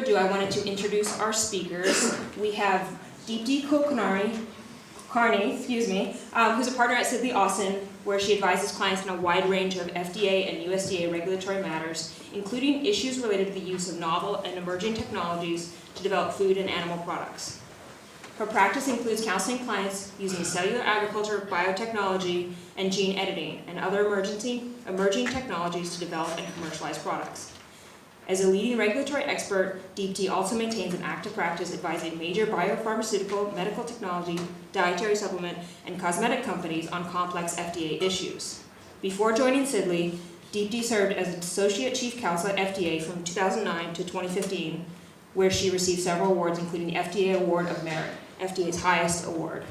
ado, I wanted to introduce our speakers. We have Deepti Kulkarni, who's a partner at Sidley Austin, where she advises clients on a wide range of FDA and USDA regulatory matters, including issues related to the use of novel and emerging technologies to develop food and animal products. Her practice includes counseling clients using cellular agriculture, biotechnology, and gene editing, and other emerging technologies to develop and commercialize products. As a leading regulatory expert, Deepti also maintains an active practice advising major biopharmaceutical, medical technology, dietary supplement, and cosmetic companies on complex FDA issues. Before joining Sidley, Deepti served as Associate Chief Counsel at FDA from 2009 to 2015, where she received several awards, including the FDA Award of Merit, FDA's highest award.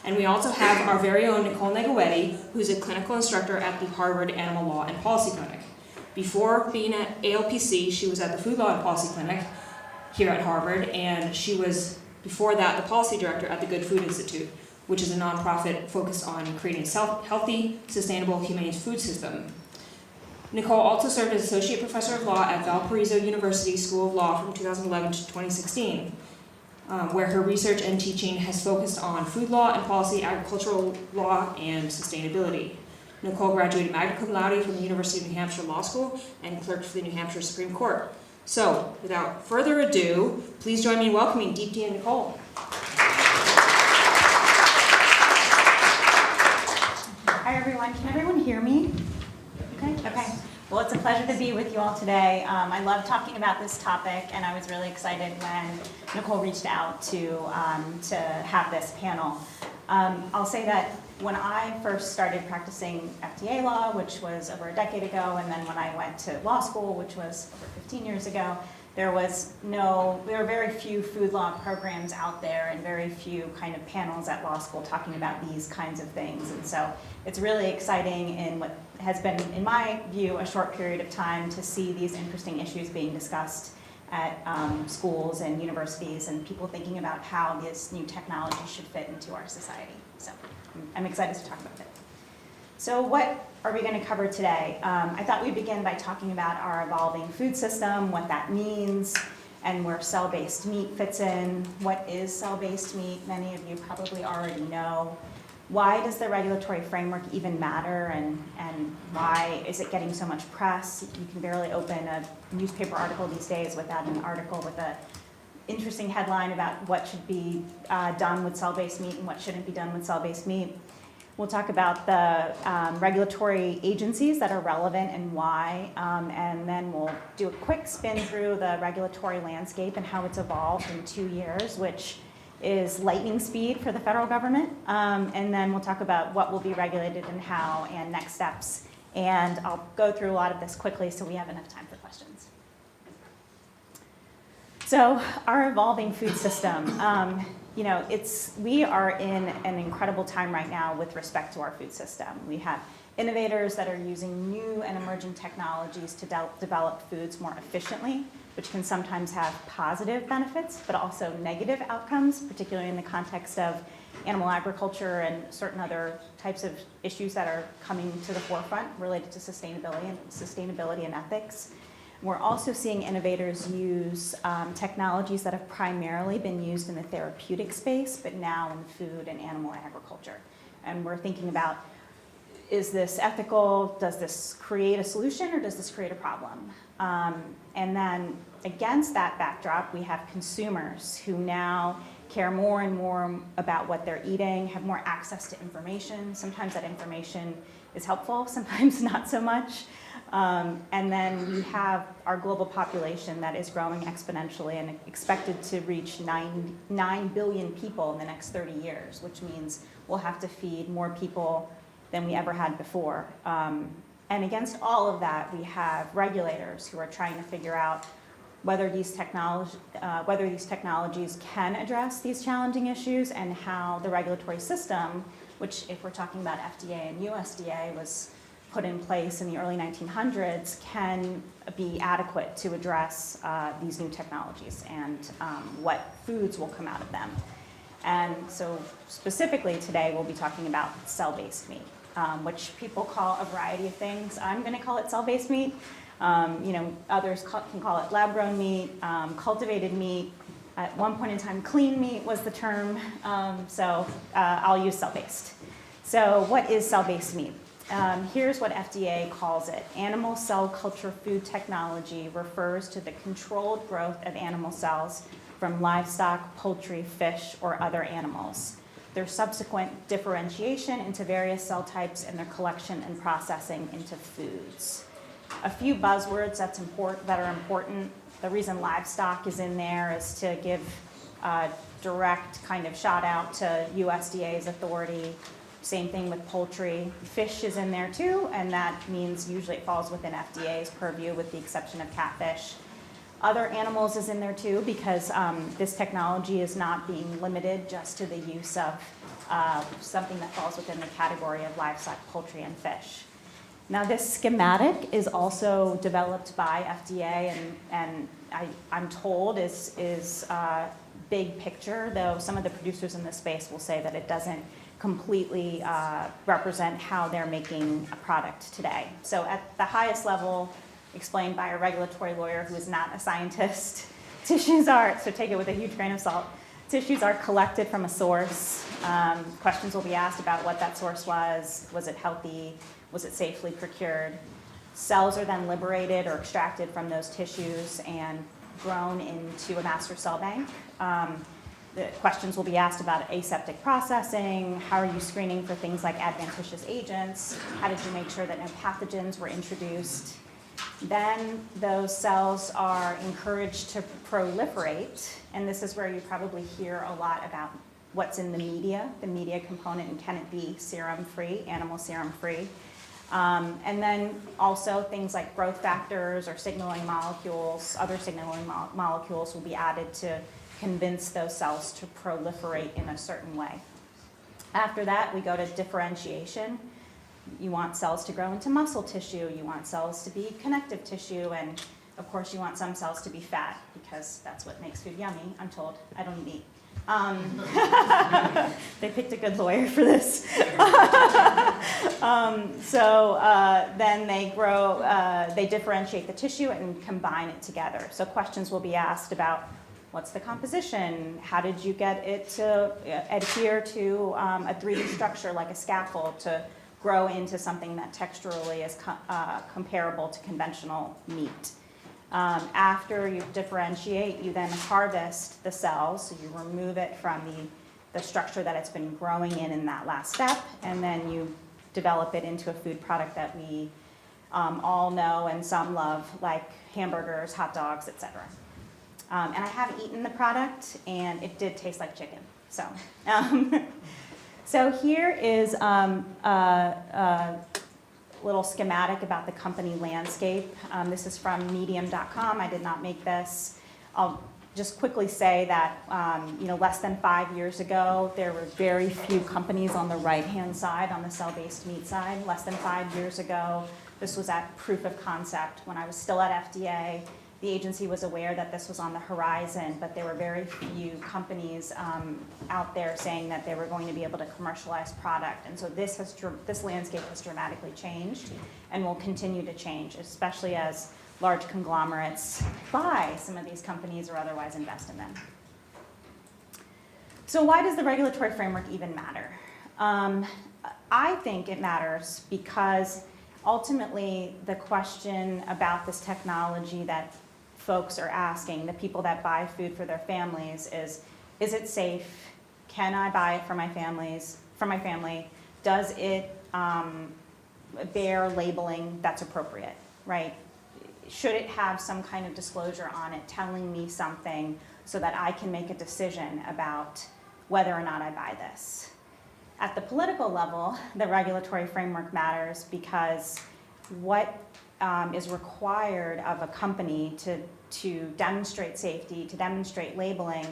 And we also have our very own Nicole Negowetti, who's a clinical instructor at the Harvard Animal Law and Policy Clinic. Before being at ALPC, she was at the Food Law and Policy Clinic here at Harvard, and she was, before that, the policy director at the Good Food Institute, which is a nonprofit focused on creating a healthy, sustainable, humane food system. Nicole also served as Associate Professor of Law at Valparaiso University School of Law from 2011 to 2016, where her research and teaching has focused on food law and policy, agricultural law, and sustainability. Nicole graduated magna cum laude from the University of New Hampshire Law School and clerked for the New Hampshire Supreme Court. So, without further ado, please join me in welcoming Deepti and Nicole. Hi everyone, can everyone hear me? Okay. Well, it's a pleasure to be with you all today. I love talking about this topic, and I was really excited when Nicole reached out to have this panel. I'll say that when I first started practicing FDA law, which was over a decade ago, and then when I went to law school, which was over 15 years ago, there were very few food law programs out there and very few kind of panels at law school talking about these kinds of things. And so it's really exciting in what has been, in my view, a short period of time to see these interesting issues being discussed at schools and universities and people thinking about how this new technology should fit into our society. So I'm excited to talk about it. So what are we going to cover today? I thought we'd begin by talking about our evolving food system, what that means, and where cell-based meat fits in. What is cell-based meat? Many of you probably already know. Why does the regulatory framework even matter, and why is it getting so much press? You can barely open a newspaper article these days without an article with an interesting headline about what should be done with cell-based meat and what shouldn't be done with cell-based meat. We'll talk about the regulatory agencies that are relevant and why, and then we'll do a quick spin through the regulatory landscape and how it's evolved in 2 years, which is lightning speed for the federal government. And then we'll talk about what will be regulated and how and next steps. And I'll go through a lot of this quickly so we have enough time for questions. So our evolving food system, we are in an incredible time right now with respect to our food system. We have innovators that are using new and emerging technologies to develop foods more efficiently, which can sometimes have positive benefits, but also negative outcomes, particularly in the context of animal agriculture and certain other types of issues that are coming to the forefront related to sustainability and ethics. We're also seeing innovators use technologies that have primarily been used in the therapeutic space, but now in food and animal agriculture. And we're thinking about, is this ethical? Does this create a solution, or does this create a problem? And then against that backdrop, we have consumers who now care more and more about what they're eating, have more access to information. Sometimes that information is helpful, sometimes not so much. And then we have our global population that is growing exponentially and expected to reach 9 billion people in the next 30 years, which means we'll have to feed more people than we ever had before. And against all of that, we have regulators who are trying to figure out whether these technologies can address these challenging issues, and how the regulatory system, which, if we're talking about FDA and USDA, was put in place in the early 1900s, can be adequate to address these new technologies and what foods will come out of them. And so specifically today, we'll be talking about cell-based meat, which people call a variety of things. I'm going to call it cell-based meat. Others can call it lab-grown meat, cultivated meat. At one point in time, clean meat was the term, I'll use cell-based. So what is cell-based meat? Here's what FDA calls it. Animal cell culture food technology refers to the controlled growth of animal cells from livestock, poultry, fish, or other animals. Their subsequent differentiation into various cell types and their collection and processing into foods. A few buzzwords that are important. The reason livestock is in there is to give a direct kind of shout out to USDA's authority. Same thing with poultry. Fish is in there too, and that means usually it falls within FDA's purview with the exception of catfish. Other animals is in there too because this technology is not being limited just to the use of something that falls within the category of livestock, poultry, and fish. Now this schematic is also developed by FDA and I'm told is big picture, though some of the producers in this space will say that it doesn't completely represent how they're making a product today. So at the highest level, explained by a regulatory lawyer who is not a scientist, tissues are, so take it with a huge grain of salt, tissues are collected from a source. Questions will be asked about what that source was it healthy, was it safely procured? Cells are then liberated or extracted from those tissues and grown into a master cell bank. The questions will be asked about aseptic processing, how are you screening for things like adventitious agents, how did you make sure that no pathogens were introduced. Then those cells are encouraged to proliferate, and this is where you probably hear a lot about what's in the media component, and can it be serum-free, animal serum-free. And then also things like growth factors or signaling molecules, other signaling molecules will be added to convince those cells to proliferate in a certain way. After that, we go to differentiation. You want cells to grow into muscle tissue, you want cells to be connective tissue, and of course you want some cells to be fat because that's what makes food yummy, I'm told. I don't eat meat. They picked a good lawyer for this. Then they grow, they differentiate the tissue and combine it together. So questions will be asked about what's the composition? How did you get it to adhere to a 3D structure like a scaffold to grow into something that texturally is comparable to conventional meat? After you differentiate, you then harvest the cells, so you remove it from the structure that it's been growing in that last step, and then you develop it into a food product that we all know and some love, like hamburgers, hot dogs, etc. And I have eaten the product, and it did taste like chicken. So, so here is a little schematic about the company landscape. This is from medium.com. I did not make this. I'll just quickly say that less than 5 years ago, there were very few companies on the right-hand side, on the cell-based meat side. Less than 5 years ago, this was at proof of concept. When I was still at FDA, the agency was aware that this was on the horizon, but there were very few companies out there saying that they were going to be able to commercialize product. And so this landscape has dramatically changed and will continue to change, especially as large conglomerates buy some of these companies or otherwise invest in them. So why does the regulatory framework even matter? I think it matters because ultimately the question about this technology that folks are asking, the people that buy food for their families, is it safe? Can I buy it for my family? Does it bear labeling that's appropriate, right? Should it have some kind of disclosure on it telling me something so that I can make a decision about whether or not I buy this? At the political level, the regulatory framework matters because what is required of a company to demonstrate safety, to demonstrate labeling,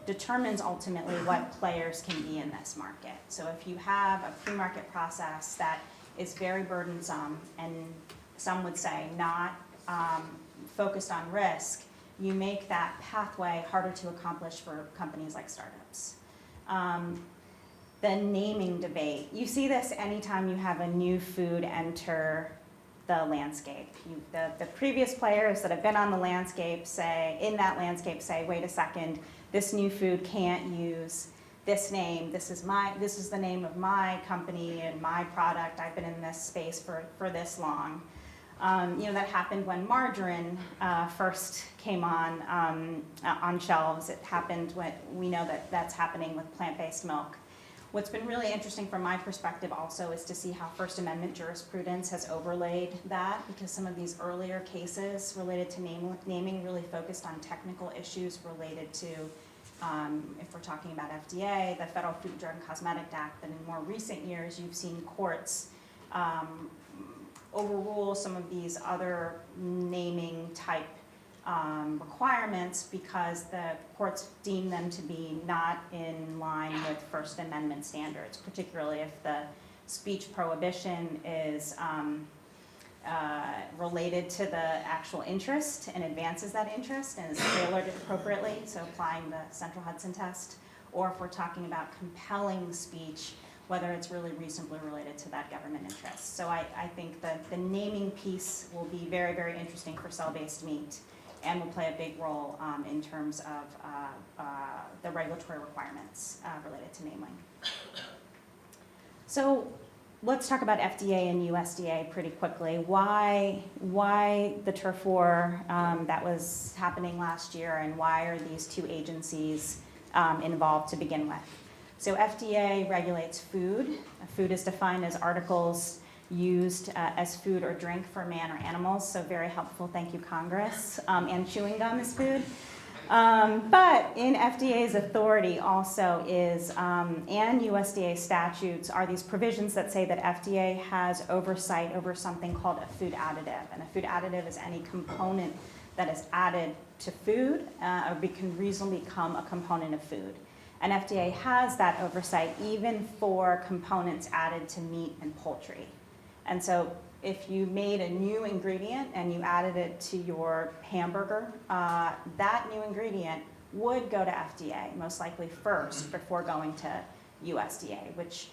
determines ultimately what players can be in this market. So if you have a pre-market process that is very burdensome and some would say not focused on risk, you make that pathway harder to accomplish for companies like startups. The naming debate. You see this anytime you have a new food enter the landscape. The previous players that have been on the landscape say, wait a second, this new food can't use this name. This is the name of my company and my product. I've been in this space for this long. That happened when margarine first came on shelves. It happened when we know that's happening with plant-based milk. What's been really interesting from my perspective also is to see how First Amendment jurisprudence has overlaid that, because some of these earlier cases related to naming really focused on technical issues related to, if we're talking about FDA, the Federal Food, Drug, and Cosmetic Act, but in more recent years you've seen courts overrule some of these other naming type requirements because the courts deem them to be not in line with First Amendment standards, particularly if the speech prohibition is related to the actual interest and advances that interest and is tailored appropriately, so applying the Central Hudson test, or if we're talking about compelling speech, whether it's really reasonably related to that government interest. So I think that the naming piece will be very, very interesting for cell-based meat and will play a big role in terms of the regulatory requirements related to naming. So let's talk about FDA and USDA pretty quickly. Why the turf war that was happening last year, and why are these two agencies involved to begin with? So FDA regulates food. Food is defined as articles used as food or drink for man or animals, so very helpful, thank you Congress. And chewing gum is food. But in FDA's authority also is, and USDA statutes, are these provisions that say that FDA has oversight over something called a food additive. And a food additive is any component that is added to food or can reasonably become a component of food. And FDA has that oversight even for components added to meat and poultry. And so if you made a new ingredient and you added it to your hamburger, that new ingredient would go to FDA, most likely first, before going to USDA, which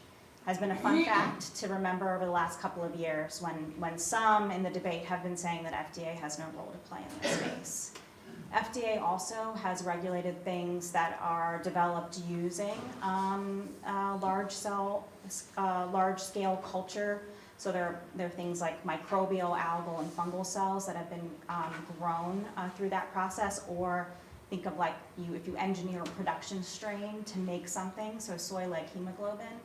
has been a fun fact to remember over the last couple of years when some in the debate have been saying that FDA has no role to play in this space. FDA also has regulated things that are developed using large-scale culture. So there are things like microbial, algal, and fungal cells that have been grown through that process. Or think of like if you engineer a production strain to make something. So soy-like hemoglobin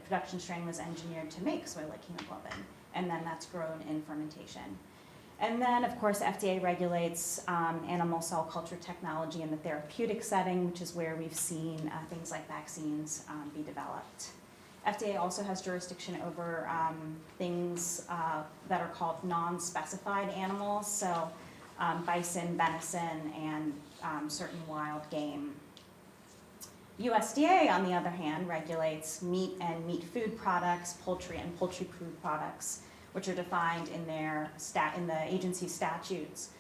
production strain was engineered to make soy-like hemoglobin, and then that's grown in fermentation. And then, of course, FDA regulates animal cell culture technology in the therapeutic setting, which is where we've seen things like vaccines be developed. FDA also has jurisdiction over things that are called non-specified animals, so bison, venison, and certain wild game. USDA, on the other hand, regulates meat and meat food products, poultry and poultry food products, which are defined in the agency statutes.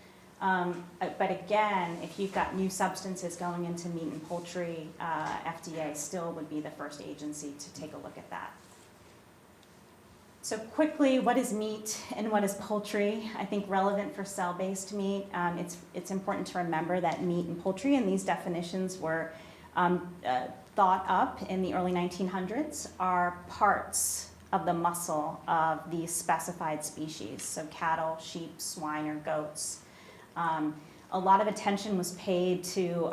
But again, if you've got new substances going into meat and poultry, FDA still would be the first agency to take a look at that. So quickly, what is meat and what is poultry? I think relevant for cell-based meat, it's important to remember that meat and poultry and these definitions were thought up in the early 1900s are parts of the muscle of these specified species, so cattle, sheep, swine, or goats. A lot of attention was paid to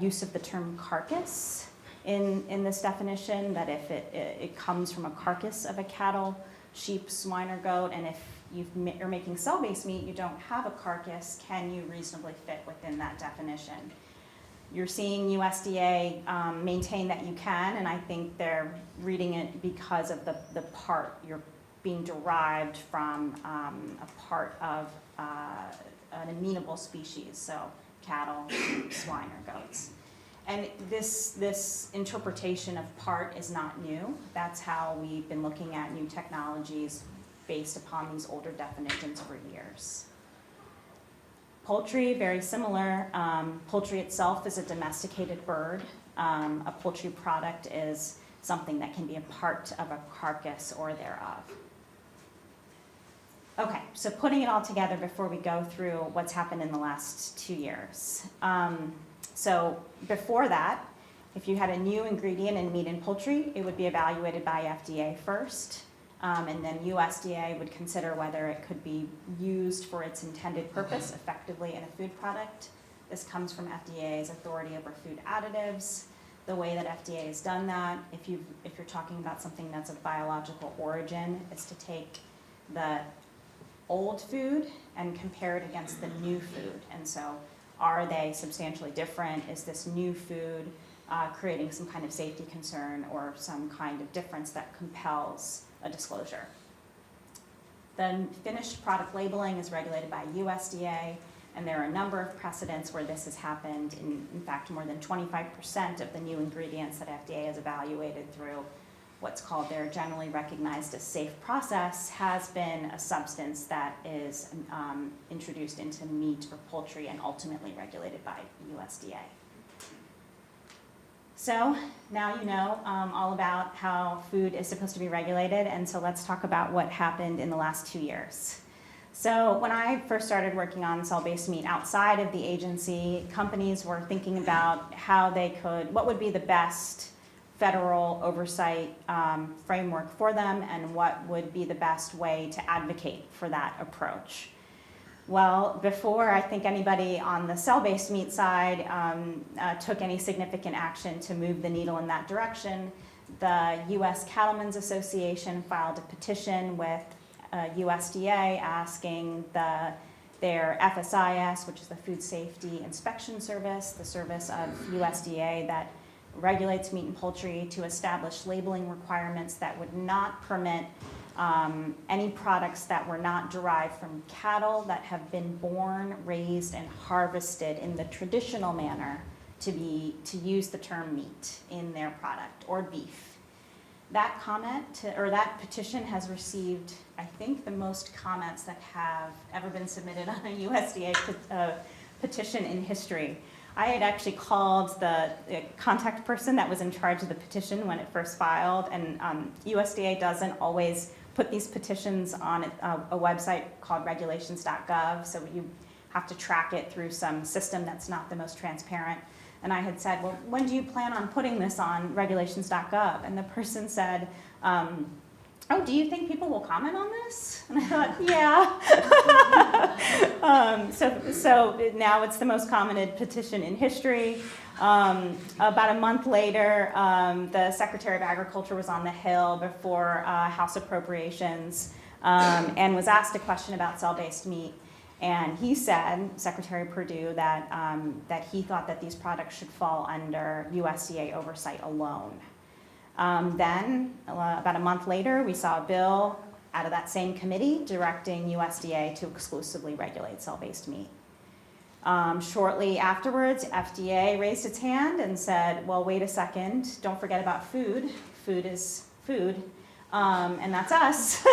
use of the term carcass in this definition, that if it comes from a carcass of a cattle, sheep, swine, or goat, and if you're making cell-based meat, you don't have a carcass, can you reasonably fit within that definition? You're seeing USDA maintain that you can, and I think they're reading it because of the part. You're being derived from a part of an amenable species, so cattle, sheep, swine, or goats. And this interpretation of part is not new. That's how we've been looking at new technologies based upon these older definitions for years. Poultry, very similar. Poultry itself is a domesticated bird. A poultry product is something that can be a part of a carcass or thereof. Okay, so putting it all together before we go through what's happened in the last 2 years. So before that, if you had a new ingredient in meat and poultry, it would be evaluated by FDA first, and then USDA would consider whether it could be used for its intended purpose effectively in a food product. This comes from FDA's authority over food additives. The way that FDA has done that, if you're talking about something that's of biological origin, is to take the old food and compare it against the new food. And so are they substantially different? Is this new food creating some kind of safety concern or some kind of difference that compels a disclosure? Then finished product labeling is regulated by USDA, and there are a number of precedents where this has happened. In fact, more than 25% of the new ingredients that FDA has evaluated through what's called their generally recognized as safe process has been a substance that is introduced into meat or poultry and ultimately regulated by USDA. So now you know all about how food is supposed to be regulated, and so let's talk about what happened in the last 2 years. So when I first started working on cell-based meat outside of the agency, companies were thinking about how they could, what would be the best federal oversight framework for them, and what would be the best way to advocate for that approach. Well, before I think anybody on the cell-based meat side took any significant action to move the needle in that direction, the U.S. Cattlemen's Association filed a petition with USDA asking their FSIS, which is the Food Safety Inspection Service, the service of USDA that regulates meat and poultry, to establish labeling requirements that would not permit any products that were not derived from cattle that have been born, raised, and harvested in the traditional manner to use the term meat in their product, or beef. That that petition has received, I think, the most comments that have ever been submitted on a USDA petition in history. I had actually called the contact person that was in charge of the petition when it first filed, and USDA doesn't always put these petitions on a website called regulations.gov, so you have to track it through some system that's not the most transparent. And I had said, well, when do you plan on putting this on regulations.gov? And the person said, oh, do you think people will comment on this? And I thought, yeah. So now it's the most commented petition in history. About a month later, the Secretary of Agriculture was on the Hill before House Appropriations and was asked a question about cell-based meat. And he said, Secretary Perdue, that he thought that these products should fall under USDA oversight alone. Then, about a month later, we saw a bill out of that same committee directing USDA to exclusively regulate cell-based meat. Shortly afterwards, FDA raised its hand and said, well, wait a second, don't forget about food. Food is food, and that's us.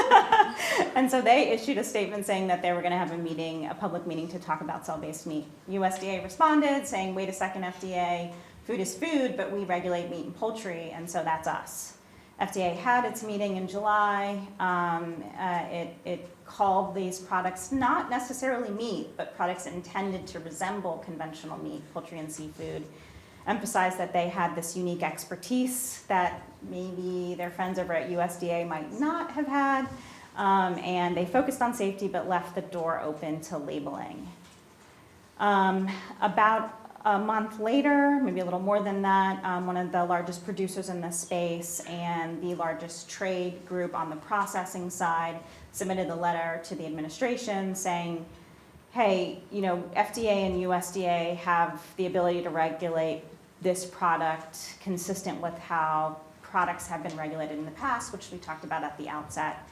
And so they issued a statement saying that they were going to have a public meeting to talk about cell-based meat. USDA responded saying, wait a second, FDA, food is food, but we regulate meat and poultry, and so that's us. FDA had its meeting in July. It called these products not necessarily meat, but products intended to resemble conventional meat, poultry, and seafood. Emphasized that they had this unique expertise that maybe their friends over at USDA might not have had, and they focused on safety but left the door open to labeling. About a month later, maybe a little more than that, one of the largest producers in this space and the largest trade group on the processing side submitted a letter to the administration saying, hey, FDA and USDA have the ability to regulate this product consistent with how products have been regulated in the past, which we talked about at the outset.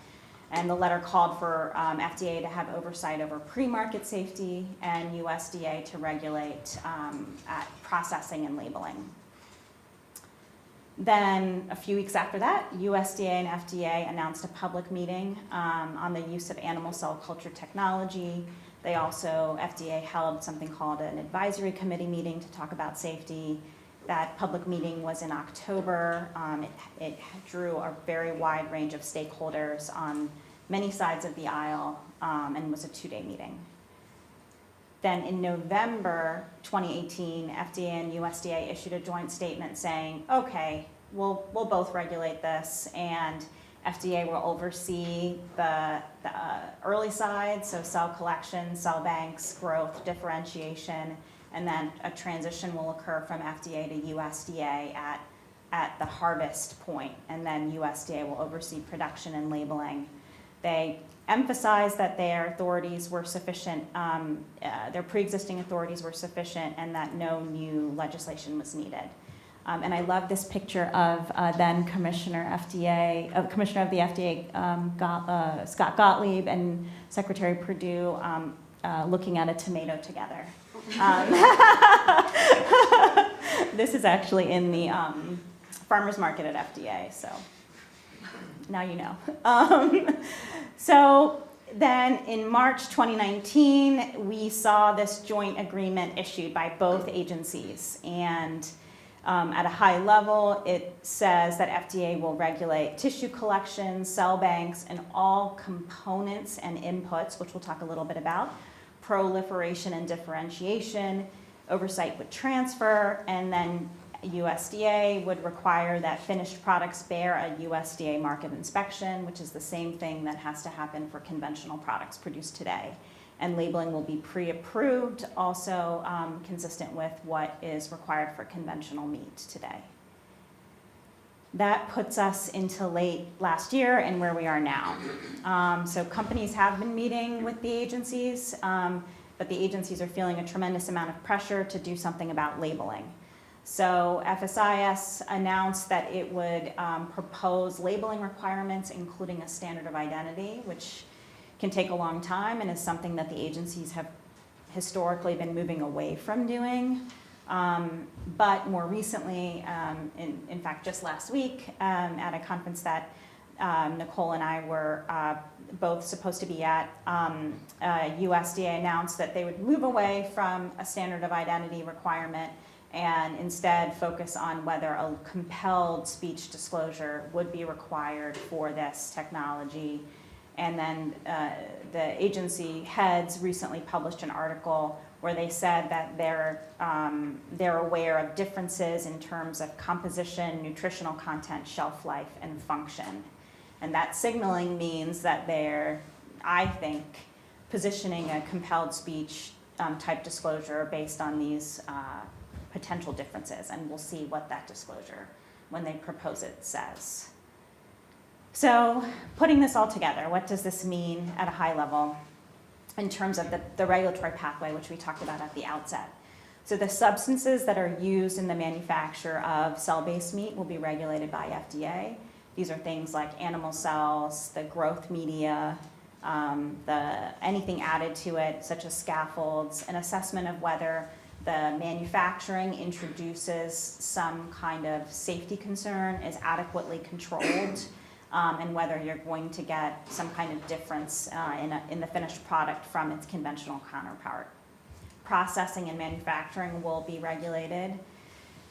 And the letter called for FDA to have oversight over pre-market safety and USDA to regulate at processing and labeling. Then a few weeks after that, USDA and FDA announced a public meeting on the use of animal cell culture technology. They also, FDA held something called an advisory committee meeting to talk about safety. That public meeting was in October. It drew a very wide range of stakeholders on many sides of the aisle, and was a 2-day meeting. Then in November 2018, FDA and USDA issued a joint statement saying, okay, we'll both regulate this, and FDA will oversee the early side, so cell collection, cell banks, growth, differentiation, and then a transition will occur from FDA to USDA at the harvest point, and then USDA will oversee production and labeling. They emphasized that their authorities were sufficient, their pre-existing authorities were sufficient, and that no new legislation was needed. And I love this picture of then Commissioner of the FDA, Scott Gottlieb, and Secretary Perdue looking at a tomato together. This is actually in the farmer's market at FDA, so now you know. So then in March 2019, we saw this joint agreement issued by both agencies, and at a high level, it says that FDA will regulate tissue collection, cell banks, and all components and inputs, which we'll talk a little bit about, proliferation and differentiation, oversight would transfer, and then USDA would require that finished products bear a USDA market inspection, which is the same thing that has to happen for conventional products produced today. And labeling will be pre-approved, also consistent with what is required for conventional meat today. That puts us into late last year and where we are now. So companies have been meeting with the agencies, but the agencies are feeling a tremendous amount of pressure to do something about labeling. So FSIS announced that it would propose labeling requirements, including a standard of identity, which can take a long time and is something that the agencies have historically been moving away from doing. But more recently, in fact, just last week at a conference that Nicole and I were both supposed to be at, USDA announced that they would move away from a standard of identity requirement and instead focus on whether a compelled speech disclosure would be required for this technology. And then the agency heads recently published an article where they said that they're aware of differences in terms of composition, nutritional content, shelf life, and function. And that signaling means that they're, I think, positioning a compelled speech type disclosure based on these potential differences, and we'll see what that disclosure, when they propose it, says. So putting this all together, what does this mean at a high level in terms of the regulatory pathway, which we talked about at the outset? So the substances that are used in the manufacture of cell-based meat will be regulated by FDA. These are things like animal cells, the growth media, anything added to it, such as scaffolds, an assessment of whether the manufacturing introduces some kind of safety concern, is adequately controlled, and whether you're going to get some kind of difference in the finished product from its conventional counterpart. Processing and manufacturing will be regulated.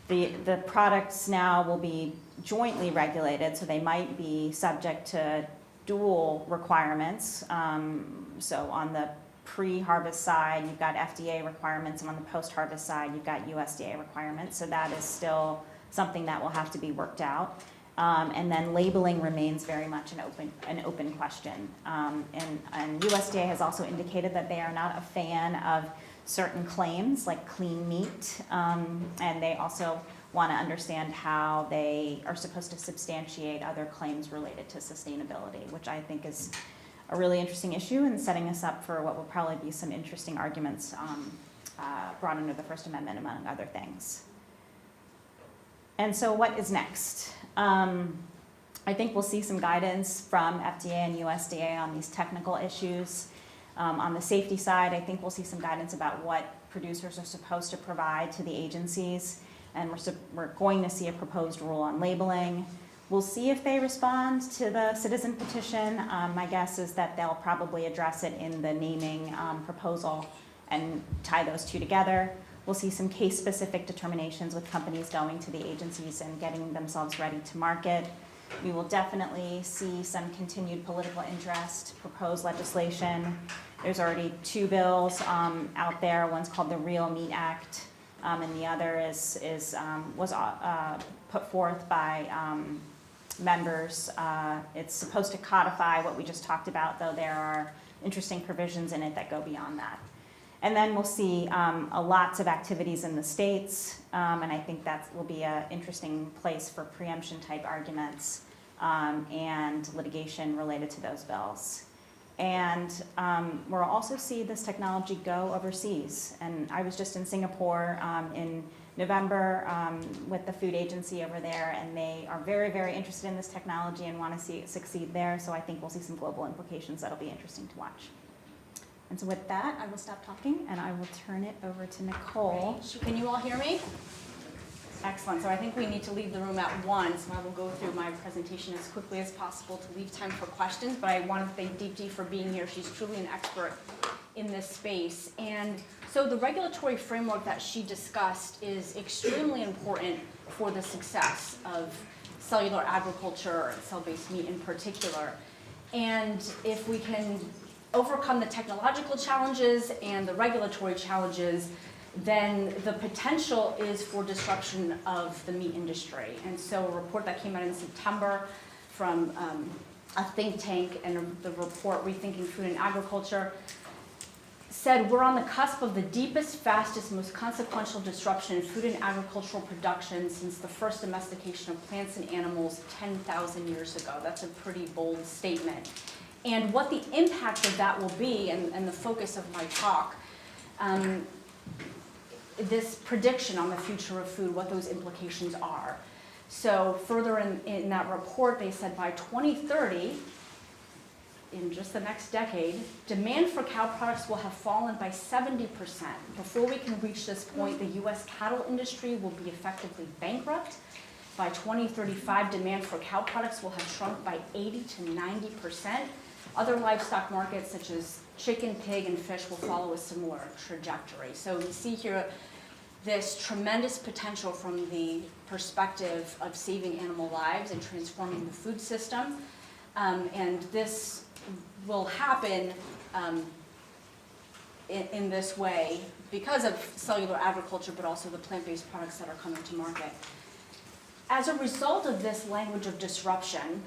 The products now will be jointly regulated, so they might be subject to dual requirements. So on the pre-harvest side, you've got FDA requirements, and on the post-harvest side, you've got USDA requirements. So that is still something that will have to be worked out. And then labeling remains very much an open question. And USDA has also indicated that they are not a fan of certain claims like clean meat, and they also want to understand how they are supposed to substantiate other claims related to sustainability, which I think is a really interesting issue and setting us up for what will probably be some interesting arguments brought under the First Amendment, among other things. And so what is next? I think we'll see some guidance from FDA and USDA on these technical issues. On the safety side, I think we'll see some guidance about what producers are supposed to provide to the agencies, and we're going to see a proposed rule on labeling. We'll see if they respond to the citizen petition. My guess is that they'll probably address it in the naming proposal and tie those two together. We'll see some case-specific determinations with companies going to the agencies and getting themselves ready to market. We will definitely see some continued political interest, proposed legislation. There's already 2 bills out there. One's called the Real Meat Act, and the other was put forth by members. It's supposed to codify what we just talked about, though there are interesting provisions in it that go beyond that. And then we'll see lots of activities in the states, and I think that will be an interesting place for preemption type arguments and litigation related to those bills. And we'll also see this technology go overseas. And I was just in Singapore in November with the food agency over there, and they are very, very interested in this technology and want to see it succeed there. So I think we'll see some global implications that'll be interesting to watch. And so with that, I will stop talking and I will turn it over to Nicole. Can you all hear me? Excellent. So I think we need to leave the room at 1, so I will go through my presentation as quickly as possible to leave time for questions. But I want to thank Deepti for being here. She's truly an expert in this space. And so the regulatory framework that she discussed is extremely important for the success of cellular agriculture, cell-based meat in particular. And if we can overcome the technological challenges and the regulatory challenges, then the potential is for disruption of the meat industry. And so a report that came out in September from a think tank, and the report Rethinking Food and Agriculture, said we're on the cusp of the deepest, fastest, most consequential disruption in food and agricultural production since the first domestication of plants and animals 10,000 years ago. That's a pretty bold statement. And what the impact of that will be, and the focus of my talk, this prediction on the future of food, what those implications are. So further in that report, they said by 2030, in just the next decade, demand for cow products will have fallen by 70%. Before we can reach this point, the U.S. cattle industry will be effectively bankrupt. By 2035, demand for cow products will have shrunk by 80 to 90%. Other livestock markets, such as chicken, pig, and fish, will follow a similar trajectory. So we see here this tremendous potential from the perspective of saving animal lives and transforming the food system. And this will happen in this way because of cellular agriculture, but also the plant-based products that are coming to market. As a result of this language of disruption,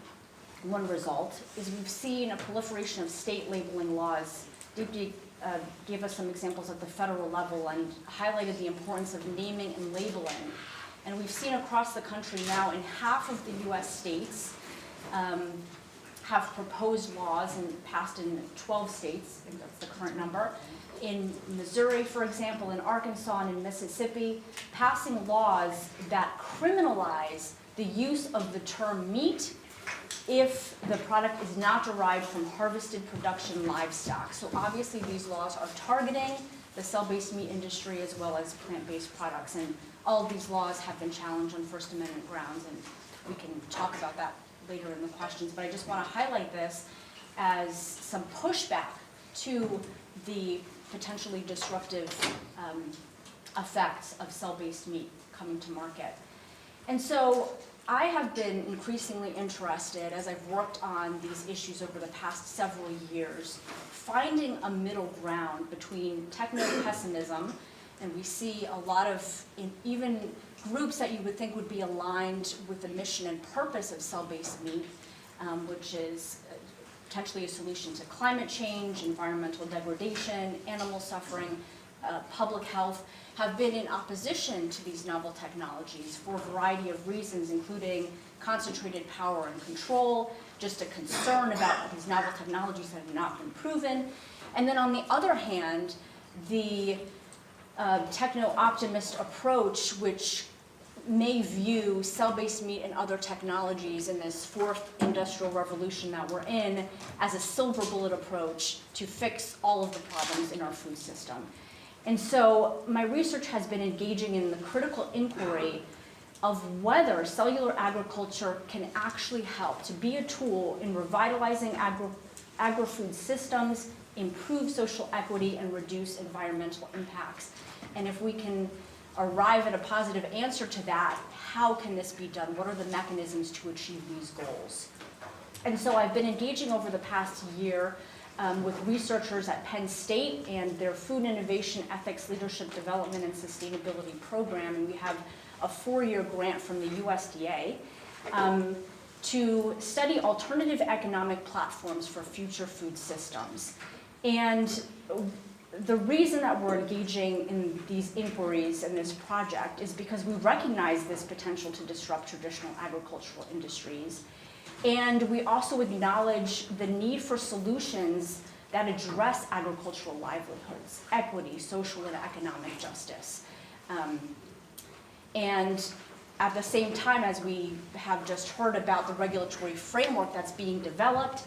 one result is we've seen a proliferation of state labeling laws. Deepti gave us some examples at the federal level and highlighted the importance of naming and labeling. And we've seen across the country now in half of the US states have proposed laws and passed in 12 states, I think that's the current number. In Missouri, for example, in Arkansas and in Mississippi, passing laws that criminalize the use of the term meat if the product is not derived from harvested production livestock. So obviously these laws are targeting the cell-based meat industry as well as plant-based products. And all of these laws have been challenged on First Amendment grounds, and we can talk about that later in the questions. But I just want to highlight this as some pushback to the potentially disruptive effects of cell-based meat coming to market. And so I have been increasingly interested, as I've worked on these issues over the past several years, finding a middle ground between techno-pessimism, and we see a lot of even groups that you would think would be aligned with the mission and purpose of cell-based meat, which is potentially a solution to climate change, environmental degradation, animal suffering, public health, have been in opposition to these novel technologies for a variety of reasons, including concentrated power and control, just a concern about these novel technologies that have not been proven. And then on the other hand, the techno-optimist approach, which may view cell-based meat and other technologies in this fourth industrial revolution that we're in as a silver bullet approach to fix all of the problems in our food system. And so my research has been engaging in the critical inquiry of whether cellular agriculture can actually help to be a tool in revitalizing agri-food systems, improve social equity, and reduce environmental impacts. And if we can arrive at a positive answer to that, how can this be done? What are the mechanisms to achieve these goals? And so I've been engaging over the past year with researchers at Penn State and their Food Innovation Ethics Leadership Development and Sustainability Program, and we have a 4-year grant from the USDA to study alternative economic platforms for future food systems. And the reason that we're engaging in these inquiries and this project is because we recognize this potential to disrupt traditional agricultural industries. And we also acknowledge the need for solutions that address agricultural livelihoods, equity, social and economic justice. And at the same time, as we have just heard about the regulatory framework that's being developed,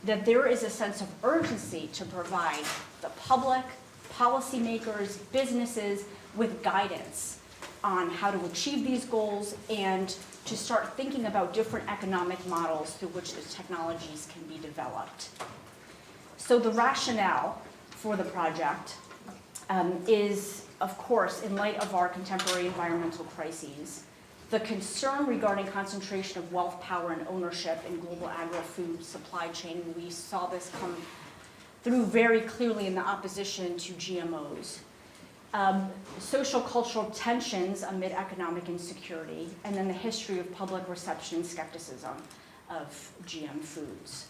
that there is a sense of urgency to provide the public, policymakers, businesses with guidance on how to achieve these goals and to start thinking about different economic models through which the technologies can be developed. So the rationale for the project is, of course, in light of our contemporary environmental crises, the concern regarding concentration of wealth, power, and ownership in global agri-food supply chain. We saw this come through very clearly in the opposition to GMOs. Social cultural tensions amid economic insecurity, and then the history of public reception and skepticism of GM foods.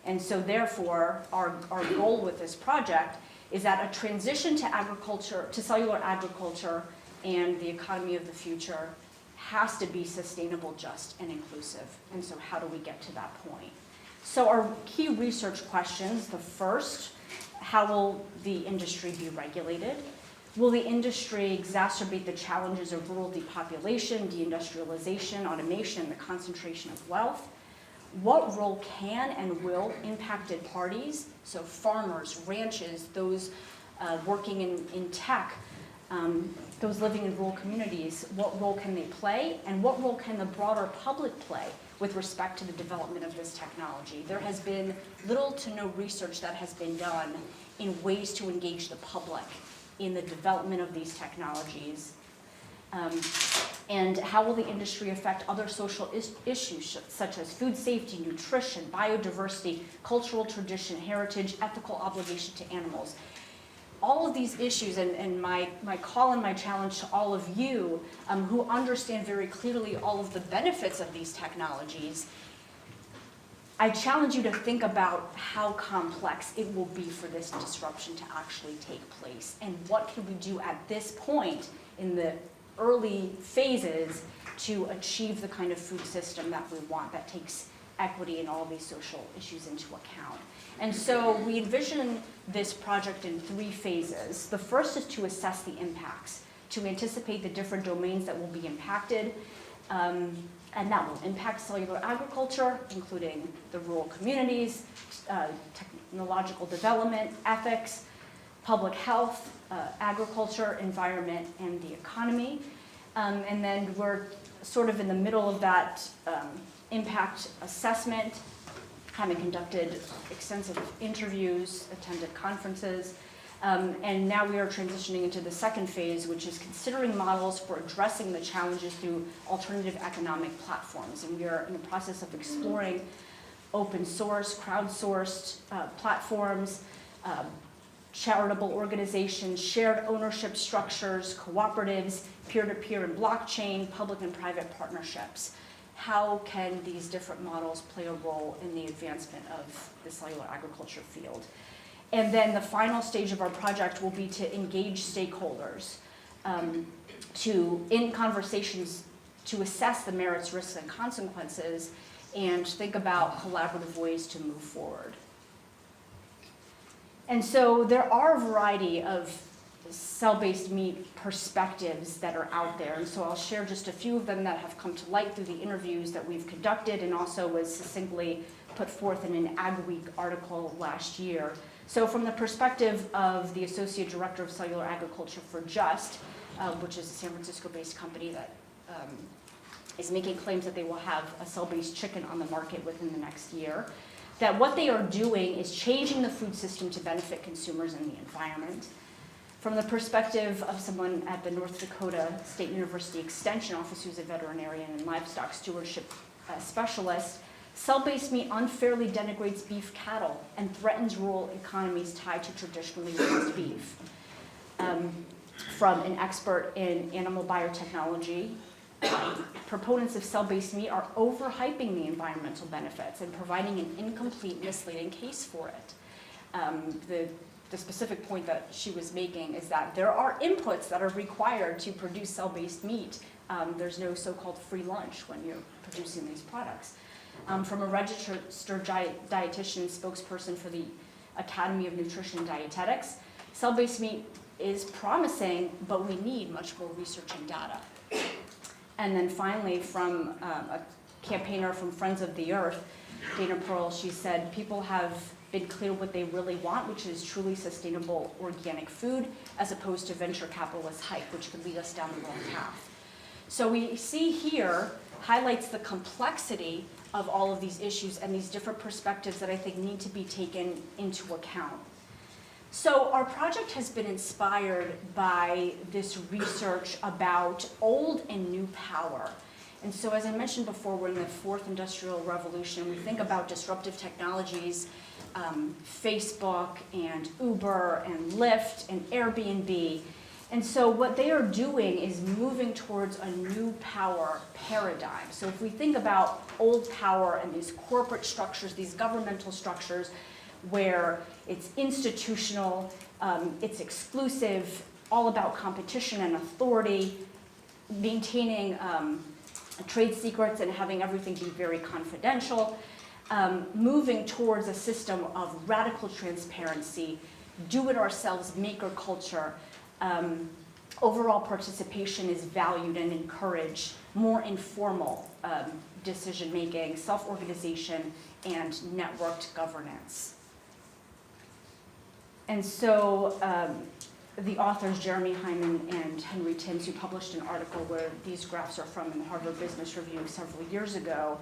And so therefore, our goal with this project is that a transition to agriculture, to cellular agriculture and the economy of the future has to be sustainable, just, and inclusive. And so how do we get to that point? So our key research questions, the first, how will the industry be regulated? Will the industry exacerbate the challenges of rural depopulation, deindustrialization, automation, and the concentration of wealth? What role can and will impacted parties, so farmers, ranches, those working in tech, those living in rural communities, what role can they play? And what role can the broader public play with respect to the development of this technology? There has been little to no research that has been done in ways to engage the public in the development of these technologies. And how will the industry affect other social issues such as food safety, nutrition, biodiversity, cultural tradition, heritage, ethical obligation to animals? All of these issues, and my call and my challenge to all of you who understand very clearly all of the benefits of these technologies, I challenge you to think about how complex it will be for this disruption to actually take place, and what can we do at this point in the early phases to achieve the kind of food system that we want that takes equity and all these social issues into account. And so we envision this project in 3 phases. The first is to assess the impacts, to anticipate the different domains that will be impacted, and that will impact cellular agriculture, including the rural communities, technological development, ethics, public health, agriculture, environment, and the economy. And then we're sort of in the middle of that impact assessment, having conducted extensive interviews, attended conferences, and now we are transitioning into the second phase, which is considering models for addressing the challenges through alternative economic platforms. And we are in the process of exploring open source, crowdsourced platforms, charitable organizations, shared ownership structures, cooperatives, peer-to-peer and blockchain, public and private partnerships. How can these different models play a role in the advancement of the cellular agriculture field? And then the final stage of our project will be to engage stakeholders in conversations to assess the merits, risks, and consequences, and think about collaborative ways to move forward. And so there are a variety of cell-based meat perspectives that are out there, and so I'll share just a few of them that have come to light through the interviews that we've conducted and also was succinctly put forth in an Ag Week article last year. So from the perspective of the Associate Director of Cellular Agriculture for JUST, which is a San Francisco-based company that is making claims that they will have a cell-based chicken on the market within the next year, that what they are doing is changing the food system to benefit consumers and the environment. From the perspective of someone at the North Dakota State University Extension Office who's a veterinarian and livestock stewardship specialist, cell-based meat unfairly denigrates beef cattle and threatens rural economies tied to traditionally raised beef. From an expert in animal biotechnology, proponents of cell-based meat are overhyping the environmental benefits and providing an incomplete, misleading case for it. The specific point that she was making is that there are inputs that are required to produce cell-based meat. There's no so-called free lunch when you're producing these products. From a registered dietitian spokesperson for the Academy of Nutrition and Dietetics, cell-based meat is promising, but we need much more research and data. And then finally, from a campaigner from Friends of the Earth, Dana Pearl, she said, people have been clear what they really want, which is truly sustainable organic food, as opposed to venture capitalist hype, which could lead us down the wrong path. So we see here highlights the complexity of all of these issues and these different perspectives that I think need to be taken into account. So our project has been inspired by this research about old and new power. And so as I mentioned before, we're in the fourth industrial revolution. We think about disruptive technologies, Facebook and Uber and Lyft and Airbnb. And so what they are doing is moving towards a new power paradigm. So if we think about old power and these corporate structures, these governmental structures, where it's institutional, it's exclusive, all about competition and authority, maintaining trade secrets and having everything be very confidential, moving towards a system of radical transparency, do-it-ourselves maker culture. Overall participation is valued and encouraged, more informal decision-making, self-organization, and networked governance. And so the authors, Jeremy Hyman and Henry Tims, who published an article where these graphs are from in the Harvard Business Review several years ago,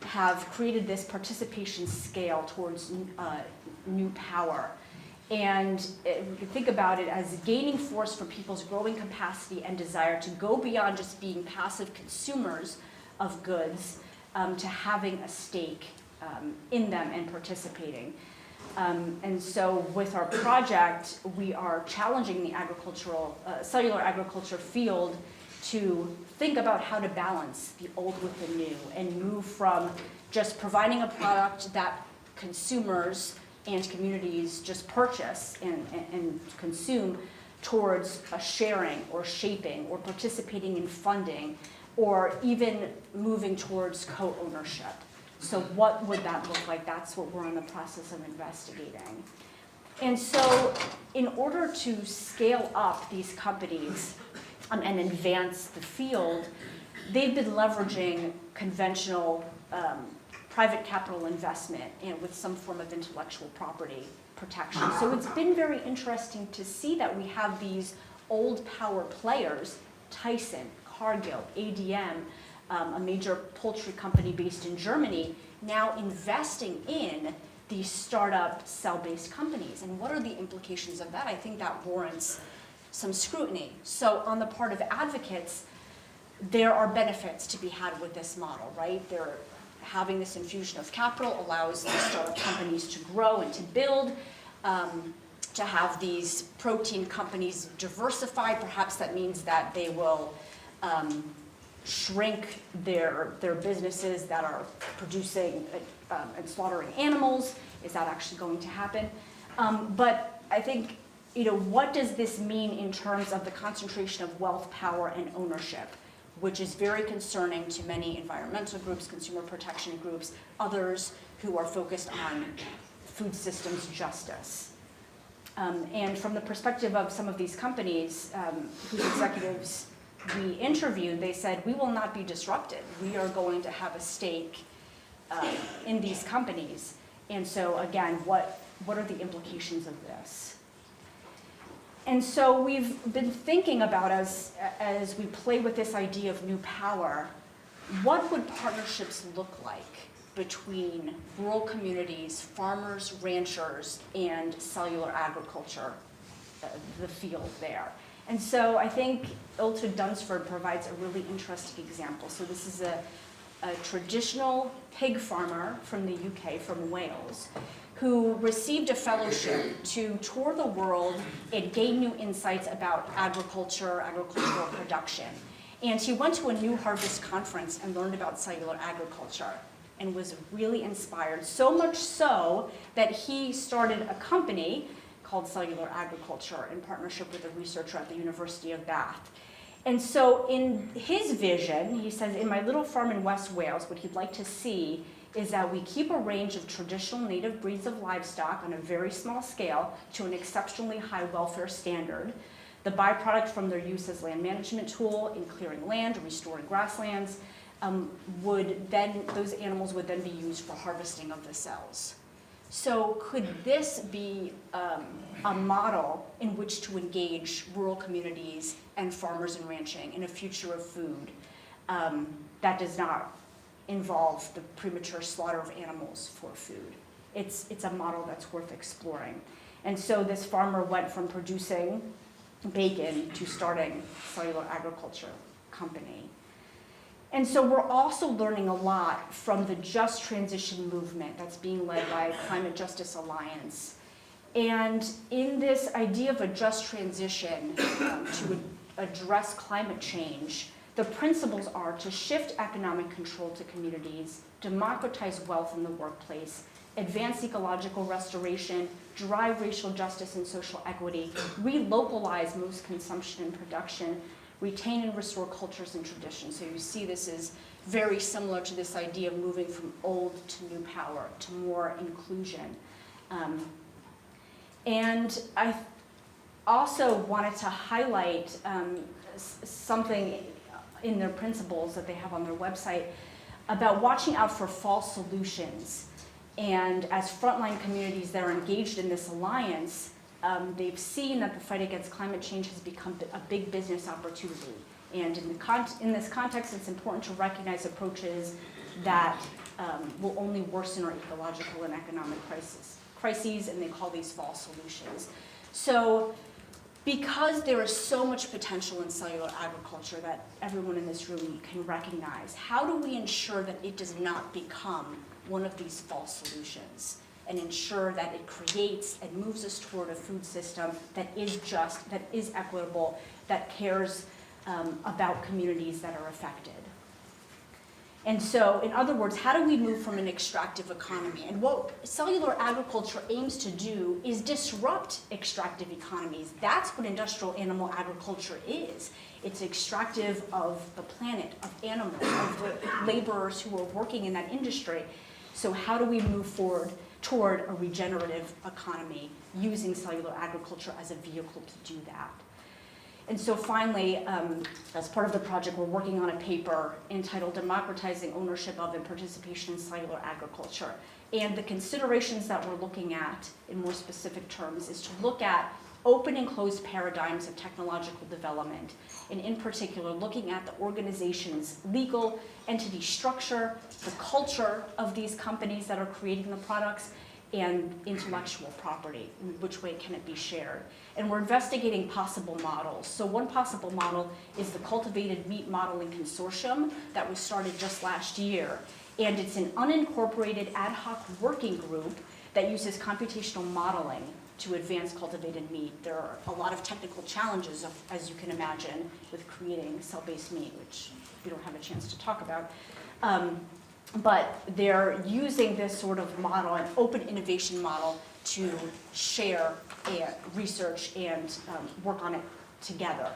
have created this participation scale towards new power. And we can think about it as gaining force from people's growing capacity and desire to go beyond just being passive consumers of goods to having a stake in them and participating. And so with our project, we are challenging the cellular agriculture field to think about how to balance the old with the new and move from just providing a product that consumers and communities just purchase and consume towards a sharing or shaping or participating in funding or even moving towards co-ownership. So what would that look like? That's what we're in the process of investigating. And so in order to scale up these companies and advance the field, they've been leveraging conventional private capital investment and with some form of intellectual property protection. So it's been very interesting to see that we have these old power players, Tyson, Cargill, ADM, a major poultry company based in Germany, now investing in these startup cell-based companies. And what are the implications of that? I think that warrants some scrutiny. So on the part of advocates, there are benefits to be had with this model, right? Having this infusion of capital allows the startup companies to grow and to build, to have these protein companies diversified. Perhaps that means that they will shrink their businesses that are producing and slaughtering animals. Is that actually going to happen? But I think, what does this mean in terms of the concentration of wealth, power, and ownership, which is very concerning to many environmental groups, consumer protection groups, others who are focused on food systems justice. And from the perspective of some of these companies whose executives we interviewed, they said, we will not be disrupted. We are going to have a stake in these companies. And so again, what are the implications of this? And so we've been thinking about, as we play with this idea of new power, what would partnerships look like between rural communities, farmers, ranchers, and cellular agriculture? the field there. And so I think Ilta Dunsford provides a really interesting example. So this is a traditional pig farmer from the UK, from Wales, who received a fellowship to tour the world and gain new insights about agriculture, agricultural production. And he went to a New Harvest conference and learned about cellular agriculture and was really inspired, so much so that he started a company called Cellular Agriculture in partnership with a researcher at the University of Bath. And so in his vision, he says, in my little farm in West Wales, what he'd like to see is that we keep a range of traditional native breeds of livestock on a very small scale to an exceptionally high welfare standard. The byproduct from their use as land management tool in clearing land, restoring grasslands, those animals would then be used for harvesting of the cells. So could this be a model in which to engage rural communities and farmers and ranching in a future of food that does not involve the premature slaughter of animals for food? It's a model that's worth exploring. And so this farmer went from producing bacon to starting Cellular Agriculture company. And so we're also learning a lot from the Just Transition movement that's being led by Climate Justice Alliance. And in this idea of a just transition to address climate change, the principles are to shift economic control to communities, democratize wealth in the workplace, advance ecological restoration, drive racial justice and social equity, relocalize most consumption and production, retain and restore cultures and traditions. So you see this is very similar to this idea of moving from old to new power, to more inclusion. And I also wanted to highlight something in their principles that they have on their website about watching out for false solutions. And as frontline communities that are engaged in this alliance, they've seen that the fight against climate change has become a big business opportunity. And in this context, it's important to recognize approaches that will only worsen our ecological and economic crises, and they call these false solutions. So because there is so much potential in cellular agriculture that everyone in this room can recognize, how do we ensure that it does not become one of these false solutions, and ensure that it creates and moves us toward a food system that is just, that is equitable, that cares about communities that are affected? And so, in other words, how do we move from an extractive economy? And what cellular agriculture aims to do is disrupt extractive economies. That's what industrial animal agriculture is. It's extractive of the planet, of animals, of the laborers who are working in that industry. So how do we move forward toward a regenerative economy using cellular agriculture as a vehicle to do that? And so finally, as part of the project, we're working on a paper entitled Democratizing Ownership of and Participation in Cellular Agriculture. And the considerations that we're looking at in more specific terms is to look at open and closed paradigms of technological development, and in particular, looking at the organization's legal entity structure, the culture of these companies that are creating the products, and intellectual property, in which way can it be shared. And we're investigating possible models. So one possible model is the Cultivated Meat Modeling Consortium that was started just last year. And it's an unincorporated ad hoc working group that uses computational modeling to advance cultivated meat. There are a lot of technical challenges, as you can imagine, with creating cell-based meat, which we don't have a chance to talk about. But they're using this sort of model, an open innovation model, to share and research and work on it together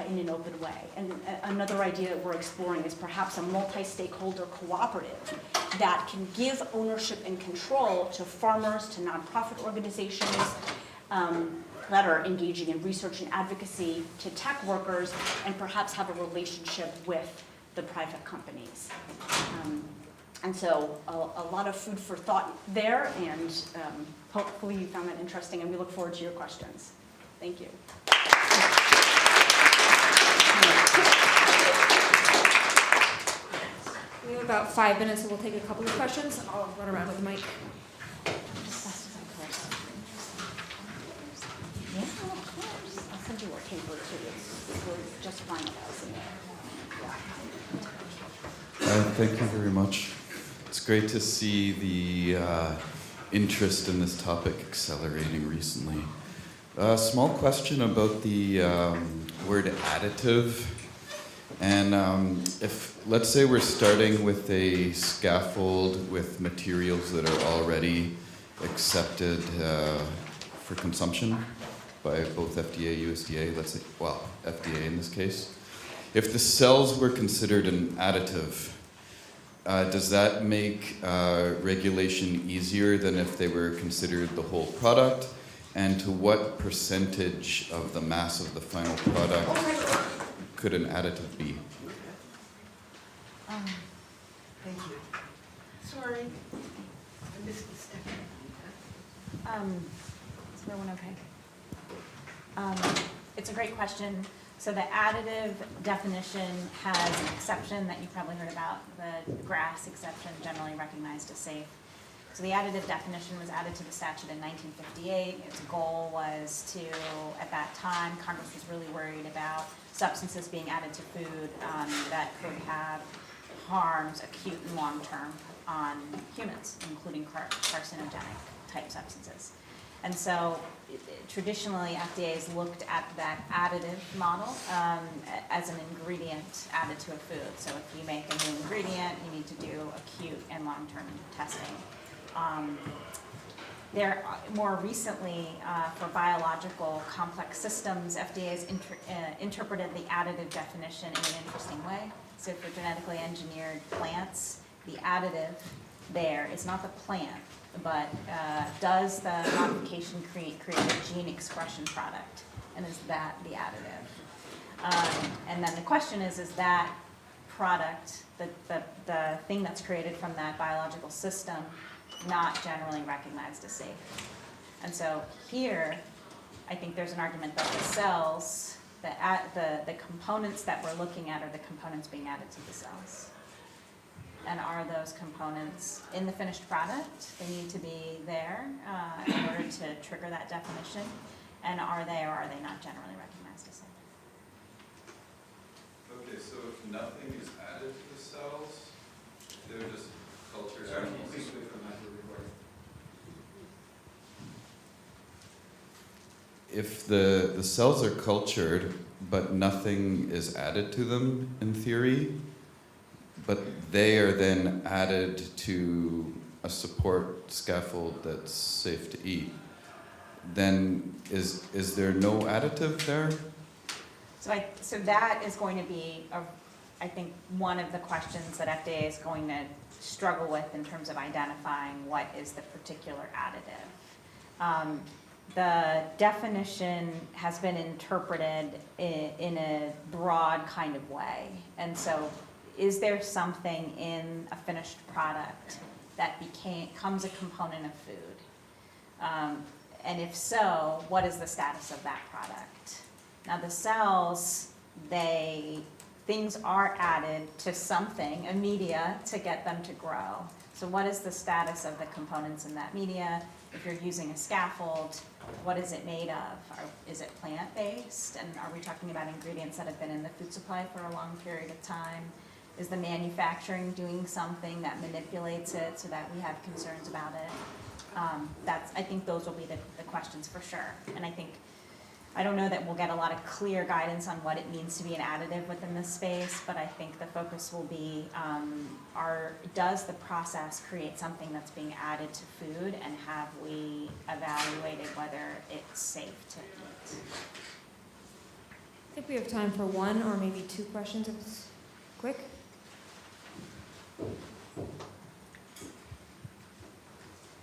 in an open way. And another idea that we're exploring is perhaps a multi-stakeholder cooperative that can give ownership and control to farmers, to nonprofit organizations that are engaging in research and advocacy, to tech workers, and perhaps have a relationship with the private companies. And so a lot of food for thought there, and hopefully you found that interesting, and we look forward to your questions. Thank you. We have about 5 minutes, so we'll take a couple of questions. I'll run around with the mic. Yeah, of course. we're just finalizing it. Thank you very much. It's great to see the interest in this topic accelerating recently. A small question about the word additive. And if, let's say we're starting with a scaffold with materials that are already accepted for consumption by both FDA, USDA, let's say, well, FDA in this case. If the cells were considered an additive, does that make regulation easier than if they were considered the whole product? And to what percentage of the mass of the final product could an additive be? Thank you. Sorry. I missed the step. Is everyone okay? It's a great question. So the additive definition has an exception that you've probably heard about, the grass exception, generally recognized as safe. So the additive definition was added to the statute in 1958. Its goal was to, at that time, Congress was really worried about substances being added to food that could have harms, acute and long-term, on humans, including carcinogenic type substances. And so traditionally, FDA has looked at that additive model as an ingredient added to a food. So if you make a new ingredient, you need to do acute and long-term testing. More recently, for biological complex systems, FDA has interpreted the additive definition in an interesting way. So for genetically engineered plants, the additive there is not the plant, but does the modification create a gene expression product? And is that the additive? And then the question is that product, the thing that's created from that biological system, not generally recognized as safe? And so here, I think there's an argument that the cells, the components that we're looking at are the components being added to the cells. And are those components in the finished product? They need to be there in order to trigger that definition. And are they or are they not generally recognized as safe? Okay, so if nothing is added to the cells, they're just cultured animals. If the cells are cultured, but nothing is added to them in theory, but they are then added to a support scaffold that's safe to eat, then is there no additive there? So that is going to be, I think, one of the questions that FDA is going to struggle with in terms of identifying what is the particular additive. The definition has been interpreted in a broad kind of way. And so is there something in a finished product that becomes a component of food? And if so, what is the status of that product? Now the cells, things are added to something, a media, to get them to grow. So what is the status of the components in that media? If you're using a scaffold, what is it made of? Is it plant-based? And are we talking about ingredients that have been in the food supply for a long period of time? Is the manufacturing doing something that manipulates it so that we have concerns about it? I think those will be the questions for sure. And I don't know that we'll get a lot of clear guidance on what it means to be an additive within this space, but I think the focus will be, does the process create something that's being added to food, and have we evaluated whether it's safe to eat? I think we have time for one or maybe two questions if it's quick.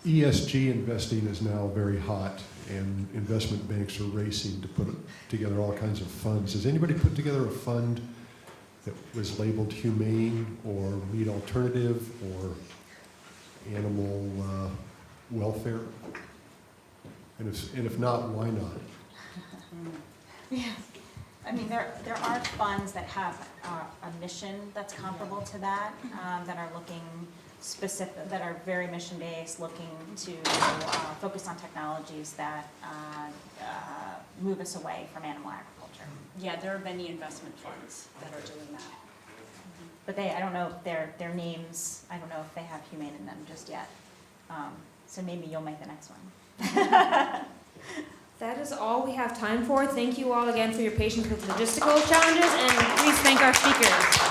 ESG investing is now very hot, and investment banks are racing to put together all kinds of funds. Has anybody put together a fund that was labeled humane or meat alternative or animal welfare? And if not, why not? Yeah. I mean, there are funds that have a mission that's comparable to that, that are looking specific, that are very mission-based, looking to focus on technologies that move us away from animal agriculture. Yeah, there are many investment funds that are doing that. But I don't know if their names, I don't know if they have humane in them just yet. So maybe you'll make the next one. That is all we have time for. Thank you all again for your patience with logistical challenges, and please thank our speakers.